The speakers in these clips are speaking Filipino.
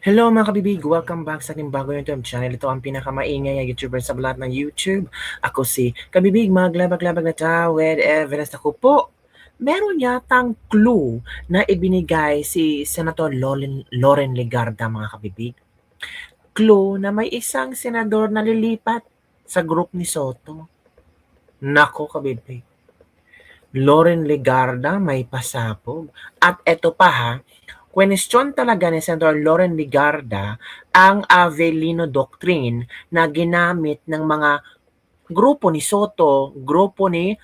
Hello mga kabibig! Welcome back sa ating bagong YouTube channel. Ito ang pinakamaingay na YouTuber sa lahat ng YouTube. Ako si Kabibig, maglabag-labag na tao with evidence. Ako po, meron yatang clue na ibinigay si Senator Loren Legarda mga kabibig. Clue na may isang senador na lilipat sa group ni Soto. Nako kabibig. Loren Legarda may pasabog. At eto pa ha, question talaga ni Senator Loren Legarda ang Avellino Doctrine na ginamit ng mga grupo ni Soto, grupo ni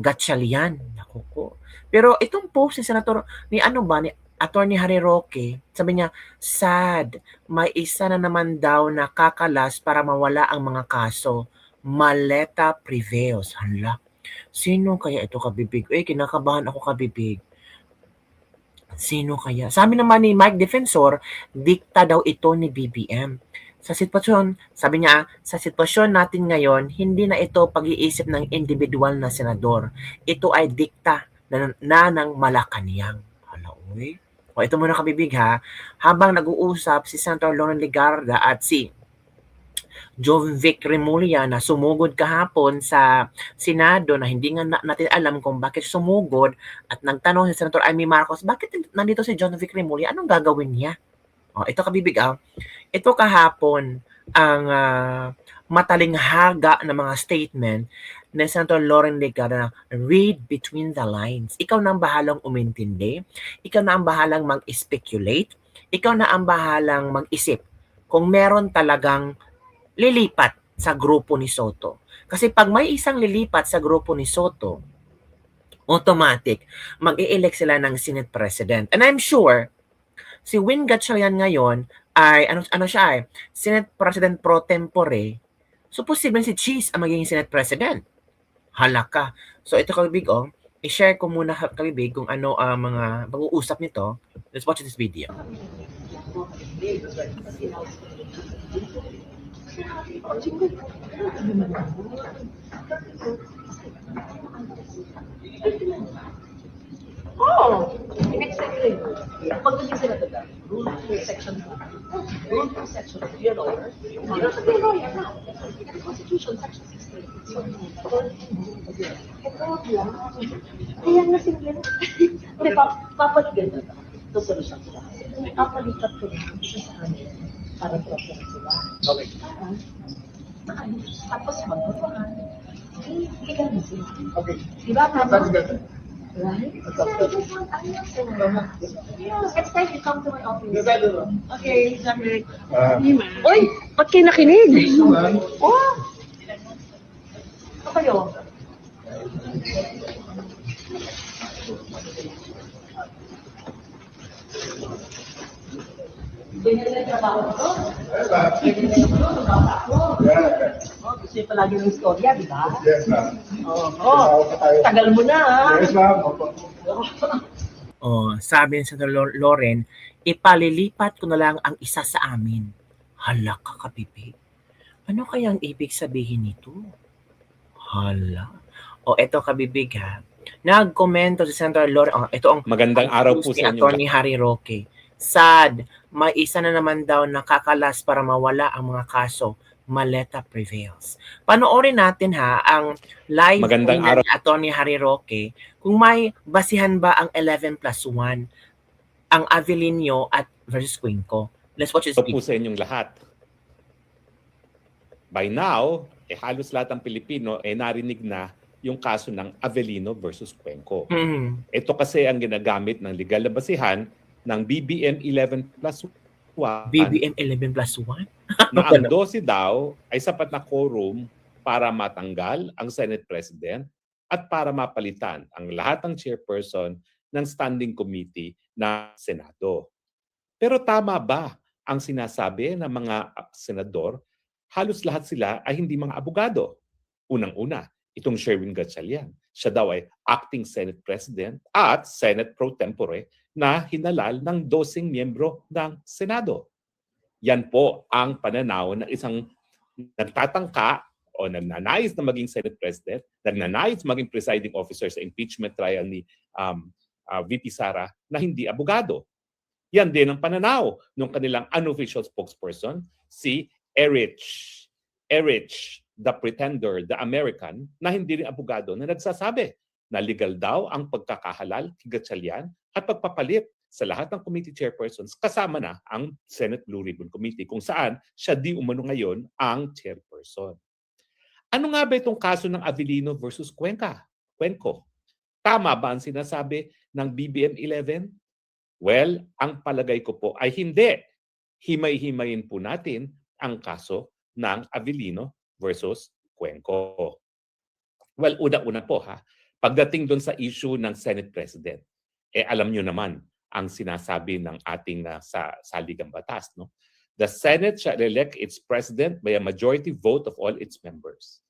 Gatchalian. Naku po. Pero itong post ni Senator ni Attorney Harry Roque, sabi niya, sad, may isa na naman daw na kakalas para mawala ang mga kaso. Maleta prevails. Hala, sino kaya ito kabibig? Kinakabahan ako kabibig. Sino kaya? Sabi naman ni Mike Defensor, dikta daw ito ni BBM. Sabi niya, sa sitwasyon natin ngayon, hindi na ito pag-iisip ng individual na senador. Ito ay dikta na ng Malacanang. Hala, uy. O ito muna kabibig ha, habang nag-uusap si Senator Loren Legarda at si Jovic Remulla na sumugod kahapon sa Senado na hindi nga natin alam kung bakit sumugod at nagtanong si Senator Amy Marcos, bakit nandito si Jovic Remulla? Anong gagawin niya? Ito kabibig ito kahapon ang matalinghaga na mga statement ni Senator Loren Legarda na read between the lines. Ikaw na ang bahalang umintindi, ikaw na ang bahalang mag-speculate, ikaw na ang bahalang mag-isip kung meron talagang lilipat sa grupo ni Soto. Kasi pag may isang lilipat sa grupo ni Soto, automatic, mag-i-elect sila ng Senate President. And I'm sure, si Win Gatchalian ngayon ay, Senate President pro tempore. So, posibleng si Cheese ang magiging Senate President. Halaka. So, ito kabibig, i-share ko muna kabibig kung ano ang mga pag-uusap nito. Let's watch this video. Exactly. Pagdating sila doon, rule 2 section 2. Rule 2 section 2, you're lawyer. You're a lawyer now. The Constitution, section 16. Kaya nga sila. Hindi, papaligan na. Ito solusyon sila. Papalikat ko na isa sa kanila para proper sila. Okay. Tapos magbutuhan. Higan na sila. Okay. Diba? That's good. Right? So I just want next time you come to my office. Okay, Jamie. Uy, ba't kayo nakinig? Oh! Ano kayo? Ganyan na trabaho ko? Ganyan na trabaho ko? Gusto yung palagi ng istorya, di ba? Yes, ma'am. Tagal mo na, ha? Yes, ma'am. Sabi ni Senator Loren, ipalilipat ko na lang ang isa sa amin. Hala ka kabibig. Ano kaya ang ibig sabihin nito? Hala. Eto kabibig ha. Nagkomento si Senator Loren. Ito ang magandang araw po sa inyo. Attorney Harry Roque. Sad, may isa na naman daw nakakalas para mawala ang mga kaso. Maleta prevails. Panoorin natin ha ang live magandang araw ni Attorney Harry Roque kung may basihan ba ang 11+1 ang Avellino at versus Cuenco. Let's watch this video. Po sa inyong lahat. By now, halos lahat ng Pilipino narinig na yung kaso ng Avellino versus Cuenco. Ito kasi ang ginagamit ng legal na basihan ng BBM 11+1. BBM 11+1? Na ang 12 daw ay sapat na quorum para matanggal ang Senate President at para mapalitan ang lahat ng chairperson ng Standing Committee ng Senado. Pero tama ba ang sinasabi ng mga senador? Halos lahat sila ay hindi mga abogado. Unang-una, itong Sherwin Gatchalian. Siya daw ay acting Senate President at Senate pro tempore na hinalal ng 12 miyembro ng Senado. Yan po ang pananaw ng isang nagtatangka o nagnanais na maging Senate President, nagnanais maging presiding officer sa impeachment trial ni VP Sara na hindi abogado. Yan din ang pananaw ng kanilang unofficial spokesperson, si Erich, the pretender, the American, na hindi rin abogado, na nagsasabi na legal daw ang pagkakahalal kay Gatchalian at pagpapalit sa lahat ng committee chairpersons, kasama na ang Senate Blue Ribbon Committee, kung saan siya di umano ngayon ang chairperson. Ano nga ba itong kaso ng Avellino versus Cuenco? Tama ba ang sinasabi ng BBM-11? Well, ang palagay ko po ay hindi. Himay-himayin po natin ang kaso ng Avellino versus Cuenco. Well, una-una po pagdating doon sa issue ng Senate President, alam nyo naman ang sinasabi ng ating sa saligang batas. No? The Senate shall elect its president by a majority vote of all its members.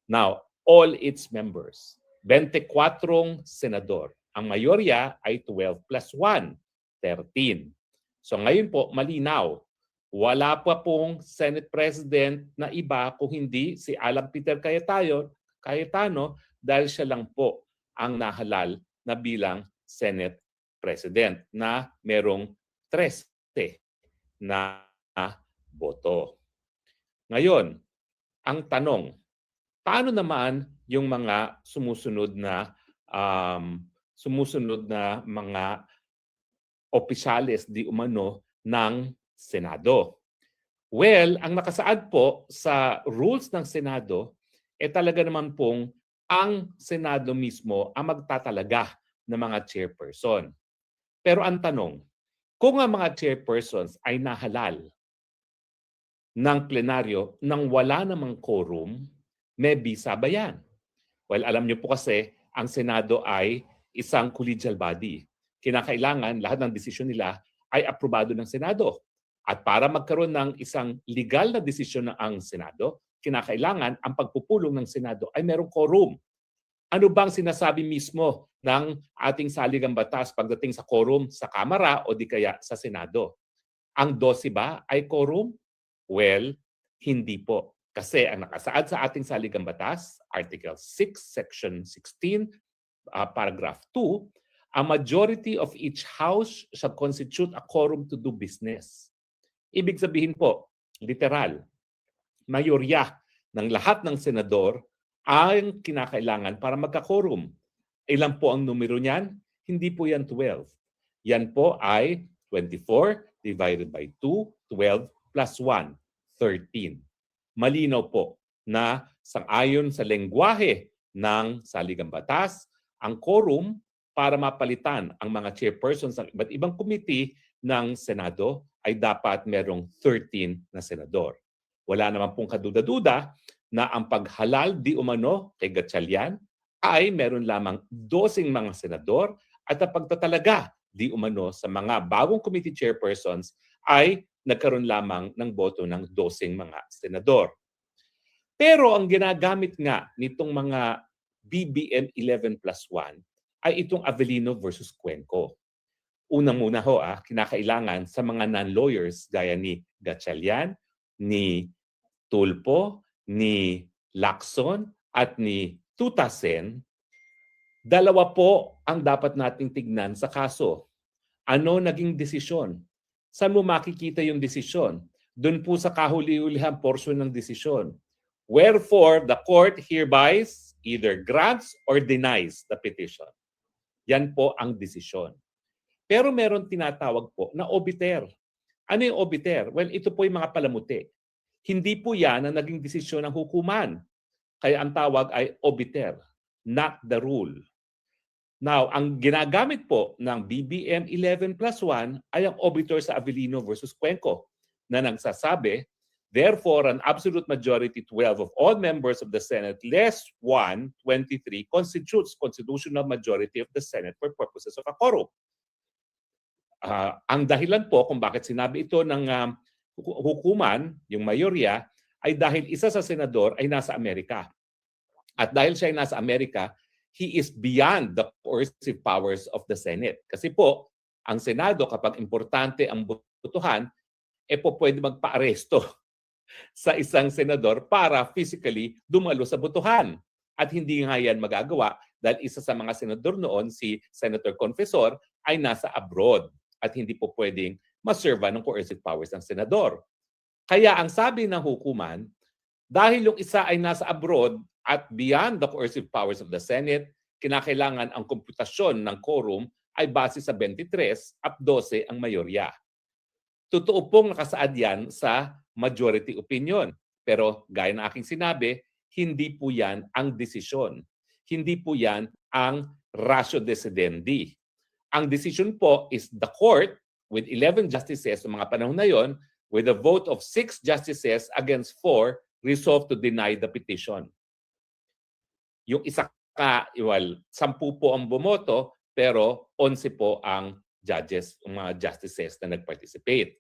Now, all its members, 24 senador. Ang mayorya ay 12 plus 1, 13. So ngayon po, malinaw. Wala pa pong Senate President na iba kung hindi si Alan Peter Cayetano dahil siya lang po ang nahalal na bilang Senate President na merong 13 na boto. Ngayon, ang tanong, paano naman yung mga sumusunod na mga opisyales di umano ng Senado? Well, ang nakasaad po sa rules ng Senado, talaga naman pong ang Senado mismo ang magtatalaga ng mga chairperson. Pero ang tanong, kung ang mga chairpersons ay nahalal ng plenaryo nang wala namang quorum, may bisa ba yan? Well, alam niyo po kasi, ang Senado ay isang collegial body. Kinakailangan lahat ng desisyon nila ay aprobado ng Senado. At para magkaroon ng isang legal na desisyon ng Senado, kinakailangan ang pagpupulong ng Senado ay merong quorum. Ano bang sinasabi mismo ng ating saligang batas pagdating sa quorum sa Kamara o di kaya sa Senado? Ang 12 ba ay quorum? Well, hindi po. Kasi ang nakasaad sa ating saligang batas, Article 6, Section 16, Paragraph 2, a majority of each house shall constitute a quorum to do business. Ibig sabihin po, literal, mayorya ng lahat ng senador ang kinakailangan para magka-quorum. Ilan po ang numero niyan? Hindi po yan 12. Yan po ay 24 divided by 2, 12 plus 1, 13. Malinaw po na sang-ayon sa lengguwahe ng saligang batas, ang quorum para mapalitan ang mga chairpersons ng iba't ibang committee ng Senado ay dapat merong 13 na senador. Wala naman pong kaduda-duda na ang paghalal di umano kay Gatchalian ay meron lamang 12 mga senador at ang pagtatalaga di umano sa mga bagong committee chairpersons ay nagkaroon lamang ng boto ng 12 mga senador. Pero ang ginagamit nga nitong mga BBM 11 plus 1 ay itong Avellino versus Cuenco. Una muna kinakailangan sa mga non-lawyers gaya ni Gatchalian, ni Tulfo, ni Lacson at ni Tutasen, dalawa po ang dapat nating tignan sa kaso. Ano naging desisyon? Saan mo makikita yung desisyon? Doon po sa kahuli-hulihang porsyon ng desisyon. Wherefore, the court hereby either grants or denies the petition. Yan po ang desisyon. Pero meron tinatawag po na obiter. Ano yung obiter? Well, ito po yung mga palamuti. Hindi po yan ang naging desisyon ng hukuman. Kaya ang tawag ay obiter, not the rule. Now, ang ginagamit po ng BBM 11 plus 1 ay ang obiter sa Avellino versus Cuenco na nagsasabi, therefore, an absolute majority 12 of all members of the Senate less 1, 23 constitutes constitutional majority of the Senate for purposes of a quorum. Ang dahilan po kung bakit sinabi ito ng hukuman, yung mayorya, ay dahil isa sa senador ay nasa Amerika. At dahil siya ay nasa Amerika, he is beyond the coercive powers of the Senate. Kasi po, ang Senado, kapag importante ang botohan, po pwede magpa-aresto sa isang senador para physically dumalo sa botohan. At hindi nga yan magagawa dahil isa sa mga senador noon, si Senator Confessor, ay nasa abroad. at hindi po pwedeng maserva ng coercive powers ng senador. Kaya ang sabi ng hukuman, dahil yung isa ay nasa abroad at beyond the coercive powers of the Senate, kinakailangan ang komputasyon ng quorum ay base sa 23 at 12 ang mayorya. Totoo pong nakasaad yan sa majority opinion. Pero gaya ng aking sinabi, hindi po yan ang desisyon. Hindi po yan ang ratio decidendi. Ang decision po is the court with 11 justices sa mga panahon na yon, with a vote of 6 justices against 4, resolved to deny the petition. Yung isa ka, 10 po ang bumoto, pero 11 po ang judges, mga justices na nag-participate.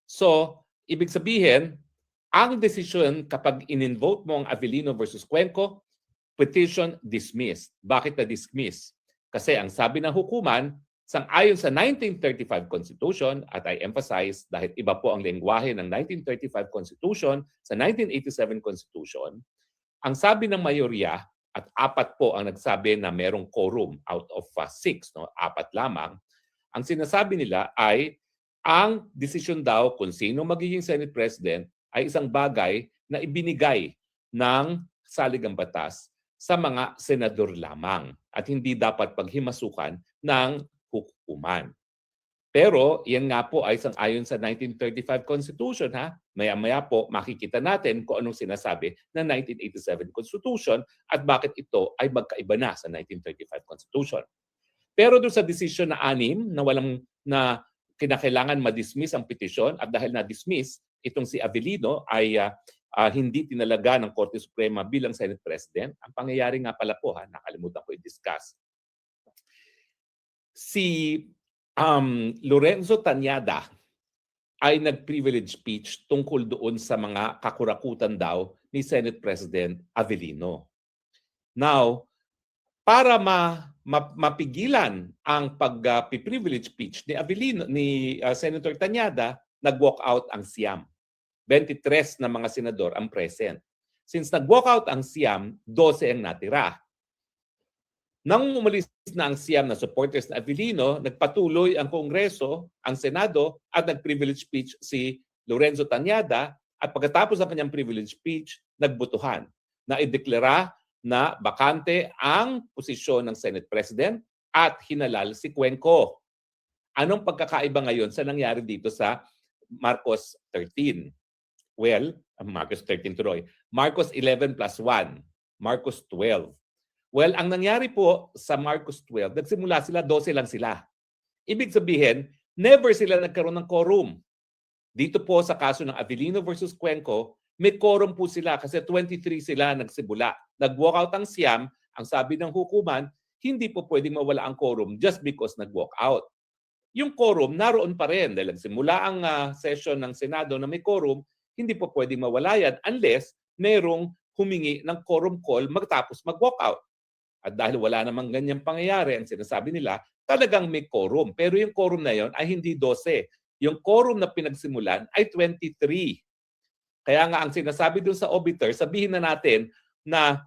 So, ibig sabihin, ang desisyon kapag in-invoke mo ang Avellino versus Cuenco, petition dismissed. Bakit na-dismiss? Kasi ang sabi ng hukuman, sang-ayon sa 1935 Constitution, at I emphasize dahil iba po ang lengguwahe ng 1935 Constitution sa 1987 Constitution, ang sabi ng mayorya, at 4 po ang nagsabi na merong quorum out of 6, 4 lamang, ang sinasabi nila ay ang desisyon daw kung sino magiging Senate President ay isang bagay na ibinigay ng saligang batas sa mga senador lamang at hindi dapat paghimasukan ng hukuman. Pero yan nga po ay sang-ayon sa 1935 Constitution. Maya-maya po makikita natin kung anong sinasabi ng 1987 Constitution at bakit ito ay magkaiba na sa 1935 Constitution. Pero doon sa desisyon na 6 na walang na kinakailangan ma-dismiss ang petisyon at dahil na-dismiss, itong si Avellino ay hindi tinalaga ng Korte Suprema bilang Senate President. Ang pangyayari nga pala po, nakalimutan ko i-discuss. Si Lorenzo Tañada ay nag-privilege speech tungkol doon sa mga kakurakutan daw ni Senate President Avellino. Now, para mapigilan ang pag-privilege speech ni Avellino, ni Senator Tañada, nag-walk out ang Siam. 23 na mga senador ang present. Since nag-walk out ang Siam, 12 ang natira. Nang umalis na ang Siam na supporters na Avellino, nagpatuloy ang Kongreso, ang Senado, at nag-privilege speech si Lorenzo Tañada at pagkatapos ng kanyang privilege speech, nagbutuhan na ideklara na bakante ang posisyon ng Senate President at hinalal si Cuenco. Anong pagkakaiba ngayon sa nangyari dito sa Marcos 13? Well, Marcos 13 tuloy. Marcos 11 plus 1. Marcos 12. Well, ang nangyari po sa Marcos 12, nagsimula sila, 12 lang sila. Ibig sabihin, never sila nagkaroon ng quorum. Dito po sa kaso ng Avellino versus Cuenco, may quorum po sila kasi 23 sila nagsimula. Nag-walk out ang Siam, ang sabi ng hukuman, hindi po pwedeng mawala ang quorum just because nag-walk out. Yung quorum, naroon pa rin. Dahil simula ang session ng Senado na may quorum, hindi po pwedeng mawala yan unless merong humingi ng quorum call magtapos mag-walk out. At dahil wala namang ganyang pangyayari, ang sinasabi nila, talagang may quorum. Pero yung quorum na yon ay hindi 12. Yung quorum na pinagsimulan ay 23. Kaya nga ang sinasabi doon sa obiter, sabihin na natin na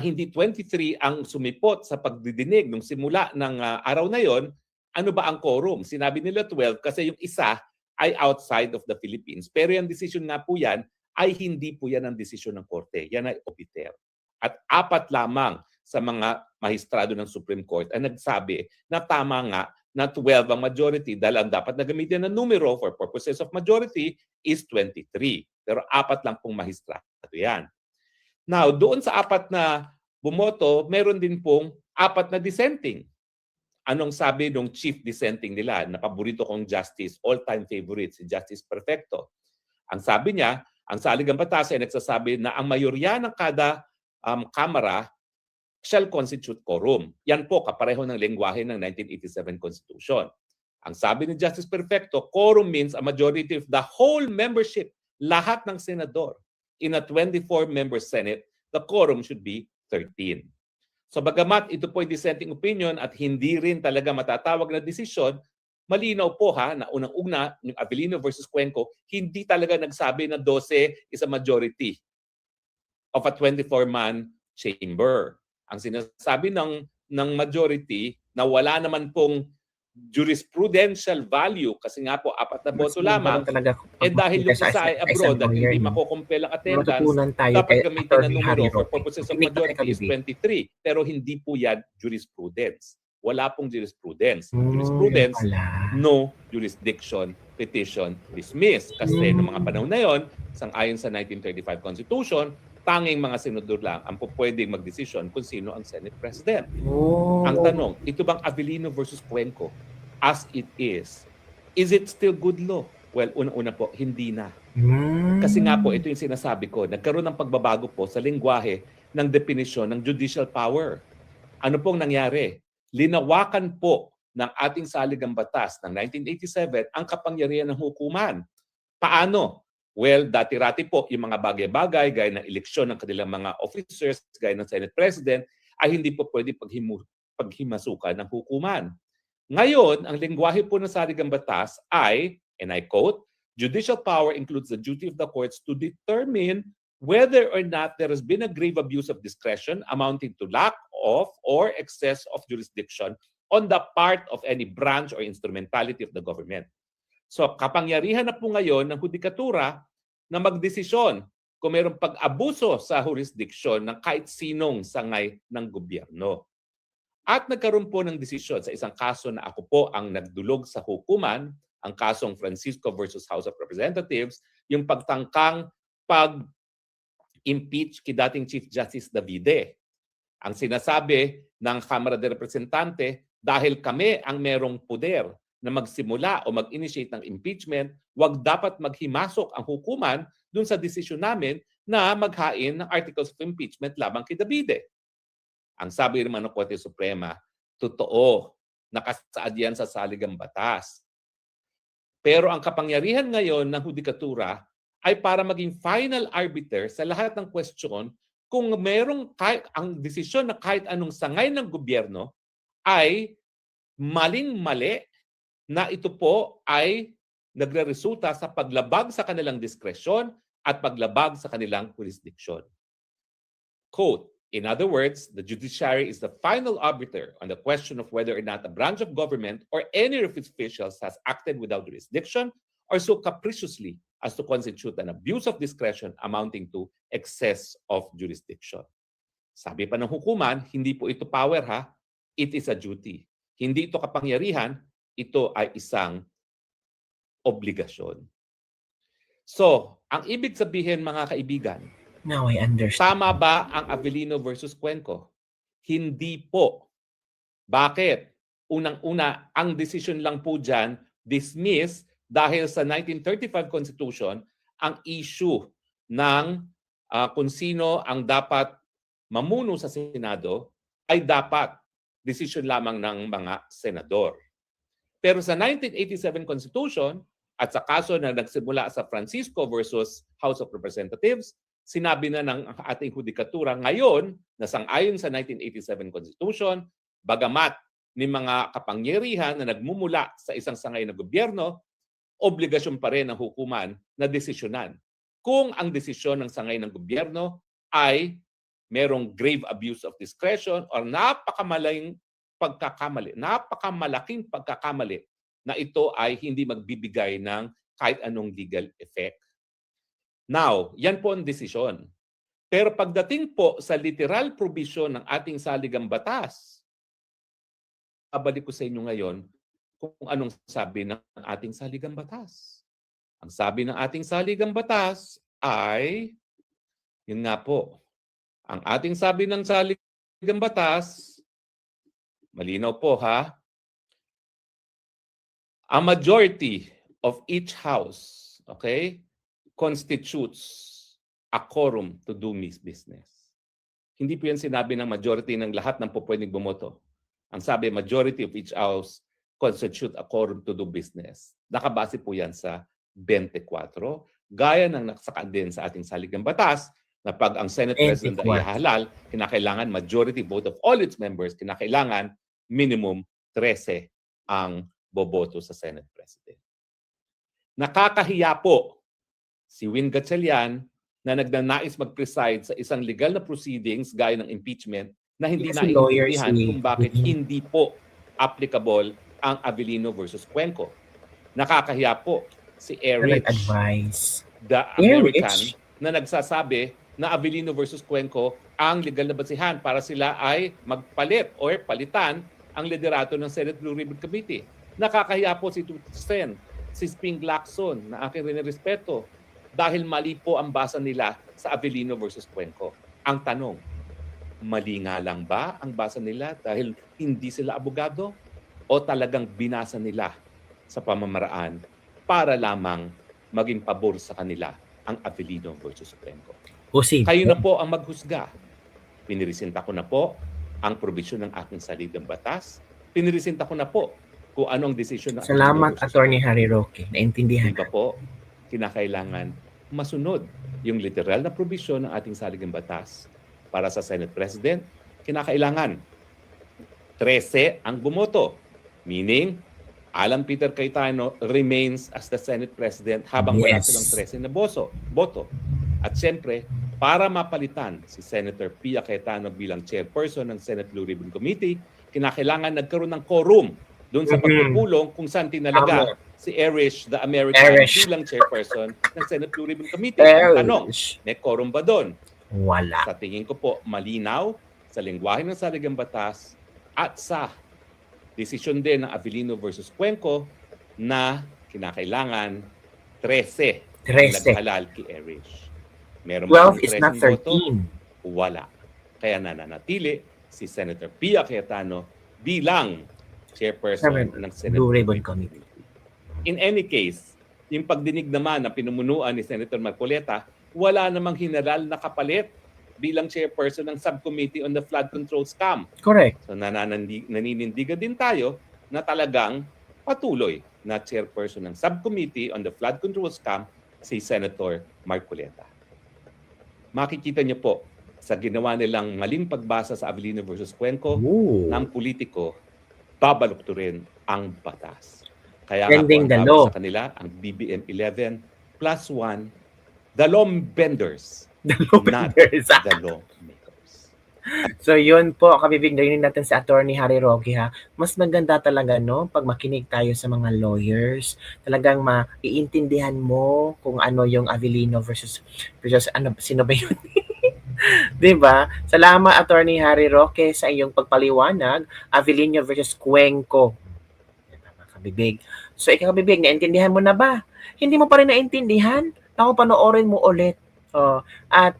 hindi 23 ang sumipot sa pagdidinig nung simula ng araw na yon, ano ba ang quorum? Sinabi nila 12 kasi yung isa ay outside of the Philippines. Pero yung decision nga po yan ay hindi po yan ang desisyon ng korte. Yan ay obiter. At 4 lamang sa mga mahistrado ng Supreme Court ay nagsabi na tama nga na 12 ang majority dahil ang dapat na gamitin na numero for purposes of majority is 23. Pero 4 lang pong mahistrado yan. Now, doon sa 4 na bumoto, meron din pong 4 na dissenting. Anong sabi ng chief dissenting nila na paborito kong justice, all-time favorite, si Justice Perfecto? Ang sabi niya, ang saligang batas ay nagsasabi na ang mayorya ng kada kamara shall constitute quorum. Yan po, kapareho ng lengguwahe ng 1987 Constitution. Ang sabi ni Justice Perfecto, quorum means a majority of the whole membership, lahat ng senador. In a 24-member Senate, the quorum should be 13. So bagamat ito po ay dissenting opinion at hindi rin talaga matatawag na desisyon, malinaw po na unang-una, yung Avellino versus Cuenco, hindi talaga nagsabi na 12 is a majority of a 24-man chamber. Ang sinasabi ng majority na wala naman pong jurisprudential value kasi nga po 4 na boto Mas lamang, magkaroon talaga dahil yung sa isa ay isang abroad at lawyer, hindi no? makukumpel ang attendance, Matutunan tayo dapat kay gamitin ng Attorney Harry numero for Roque. purposes of Makinig ka kay majority is Kabibig. 23. Pero hindi po yan jurisprudence. Wala pong jurisprudence. Yun Jurisprudence, pala. no jurisdiction, petition, dismiss. Kasi noong mga panahon na yon, sang-ayon sa 1935 Constitution, tanging mga senador lang ang pwedeng magdesisyon kung sino ang Senate President. Oh. Ang tanong, ito bang Avellino versus Cuenco, as it is it still good law? Well, una-una po, hindi na. Kasi nga po, ito yung sinasabi ko, nagkaroon ng pagbabago po sa lengguwahe ng definisyon ng judicial power. Ano pong nangyari? Linawakan po ng ating saligang batas ng 1987 ang kapangyarihan ng hukuman. Paano? Well, dati-rati po yung mga bagay-bagay gaya ng eleksyon ng kanilang mga officers, gaya ng Senate President, ay hindi po pwede paghimasukan ng hukuman. Ngayon, ang lengguwahe po ng saligang batas ay, and I quote, judicial power includes the duty of the courts to determine whether or not there has been a grave abuse of discretion amounting to lack of or excess of jurisdiction on the part of any branch or instrumentality of the government. So kapangyarihan na po ngayon ng hudikatura na magdesisyon kung mayroong pag-abuso sa jurisdiction ng kahit sinong sangay ng gobyerno. At nagkaroon po ng desisyon sa isang kaso na ako po ang nagdulog sa hukuman, ang kasong Francisco versus House of Representatives, yung pagtangkang pag-impeach kay dating Chief Justice Davide. Ang sinasabi ng Kamara de Representante, dahil kami ang merong poder na magsimula o mag-initiate ng impeachment, wag dapat maghimasok ang hukuman dun sa desisyon namin na maghain ng articles of impeachment labang kay Davide. Ang sabi naman ng Korte Suprema, totoo, nakasaad yan sa saligang batas. Pero ang kapangyarihan ngayon ng hudikatura ay para maging final arbiter sa lahat ng kwestiyon kung merong ang desisyon na kahit anong sangay ng gobyerno ay maling-mali na ito po ay nagre-resulta sa paglabag sa kanilang diskresyon at paglabag sa kanilang jurisdiction. Quote, in other words, the judiciary is the final arbiter on the question of whether or not a branch of government or any of its officials has acted without jurisdiction or so capriciously as to constitute an abuse of discretion amounting to excess of jurisdiction. Sabi pa ng hukuman, hindi po ito power ha, it is a duty. Hindi ito kapangyarihan, ito ay isang obligasyon. So, ang ibig sabihin mga kaibigan, now I understand. tama ba ang Avellino versus Cuenco? Hindi po. Bakit? Unang-una, ang decision lang po dyan, dismiss dahil sa 1935 Constitution, ang issue ng kung sino ang dapat mamuno sa Senado ay dapat decision lamang ng mga senador. Pero sa 1987 Constitution at sa kaso na nagsimula sa Francisco versus House of Representatives, sinabi na ng ating hudikatura ngayon na sang-ayon sa 1987 Constitution, bagamat ni mga kapangyarihan na nagmumula sa isang sangay na gobyerno, obligasyon pa rin ng hukuman na desisyonan kung ang desisyon ng sangay ng gobyerno ay merong grave abuse of discretion or napakamalaking pagkakamali na ito ay hindi magbibigay ng kahit anong legal effect. Now, yan po ang desisyon. Pero pagdating po sa literal provision ng ating saligang batas, babalik ko sa inyo ngayon kung anong sabi ng ating saligang batas. Ang sabi ng ating saligang batas ay, yun nga po, ang ating sabi ng saligang batas, malinaw po ha, a majority of each house, okay, constitutes a quorum to do business. Hindi po yan sinabi ng majority ng lahat ng pupwedeng bumoto. Ang sabi, majority of each house constitute a quorum to do business. Nakabase po yan sa 24, gaya ng nakasakad din sa ating saligang batas, na pag ang Senate President ay ihahalal, kinakailangan majority vote of all its members, kinakailangan minimum 13 ang boboto sa Senate President. Nakakahiya po si Win Gatchalian na nagnanais mag-preside sa isang legal na proceedings gaya ng impeachment na hindi naiintindihan kung bakit hindi po applicable ang Avellino versus Cuenco. Nakakahiya po si Erich, Nag-advise. the Erich? American, na nagsasabi na Avellino versus Cuenco ang legal na basihan para sila ay magpalit or palitan ang liderato ng Senate Blue Ribbon Committee. Nakakahiya po si Tusten, si Sping Lacson, na aking rinirespeto, dahil mali po ang basa nila sa Avellino versus Cuenco. Ang tanong, mali nga lang ba ang basa nila dahil hindi sila abogado? O talagang binasa nila sa pamamaraan para lamang maging pabor sa kanila ang Avellino versus Cuenco? Posible. Kayo na po ang maghusga. Pinirisinta ko na po ang probisyon ng aking saligang batas. Pinirisinta ko na po kung anong desisyon ng Salamat, Attorney Harry Roque. Naintindihan. Di ba po, kinakailangan masunod yung literal na probisyon ng ating saligang batas. Para sa Senate President, kinakailangan 13 ang bumoto. Meaning, Alan Peter Cayetano remains as the Senate President habang wala Yes. silang 13 na boto. At siyempre, para mapalitan si Senator Pia Cayetano bilang chairperson ng Senate Blue Ribbon Committee, kinakailangan nagkaroon ng quorum doon sa pagpupulong kung saan tinalaga si Erich, the American, Erich. bilang chairperson ng Senate Blue Ribbon Committee. Ang tanong, Erich. may quorum ba doon? Wala. Sa tingin ko po, malinaw sa lengguwahe ng saligang batas at sa desisyon din ng Avellino versus Cuenco na kinakailangan 13 ang 13. naghalal kay Erich. Meron ba 12 is not 13 boto? 13. Wala. Kaya nananatili si Senator Pia Cayetano bilang chairperson ng Senate Blue Ribbon Committee. In any case, yung pagdinig naman na pinumunuan ni Senator Marcoleta, wala namang general na kapalit bilang chairperson ng subcommittee on the flood control scam. Correct. So naninindigan din tayo na talagang patuloy na chairperson ng subcommittee on the flood control scam si Senator Marcoleta. Makikita niyo po sa ginawa nilang maling pagbasa sa Avellino versus Cuenco Ooh. ng politiko, babalukturin ang batas. Kaya nga po Bending ang the tawag law. sa kanila, ang BBM 11 plus 1, the law benders, not the law makers. So yun po, kabibig na natin si Attorney Harry Roque ha. Mas maganda talaga no, pag makinig tayo sa mga lawyers, talagang maiintindihan mo kung ano yung Avellino versus ano, sino ba yun? 'Di ba? Salamat Attorney Harry Roque sa iyong pagpaliwanag, Avellino versus Cuenco. Diba, mga kabibig? So ikaw kabibig, naintindihan mo na ba? Hindi mo pa rin naintindihan? Ako, panoorin mo ulit. At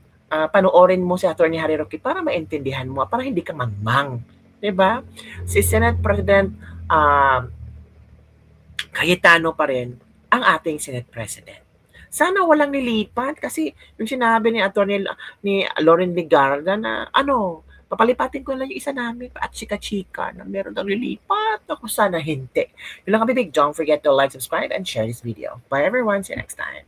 panoorin mo si Attorney Harry Roque para maintindihan mo, para hindi ka mangmang. 'Di ba? Si Senate President Cayetano pa rin ang ating Senate President. Sana walang nilipat kasi yung sinabi ni Attorney ni Lauren Ligarda na papalipatin ko lang yung isa namin at chika-chika na meron daw nilipat. Ako, sana hindi. Yun lang kabibig. Don't forget to like, subscribe, and share this video. Bye everyone. See you next time.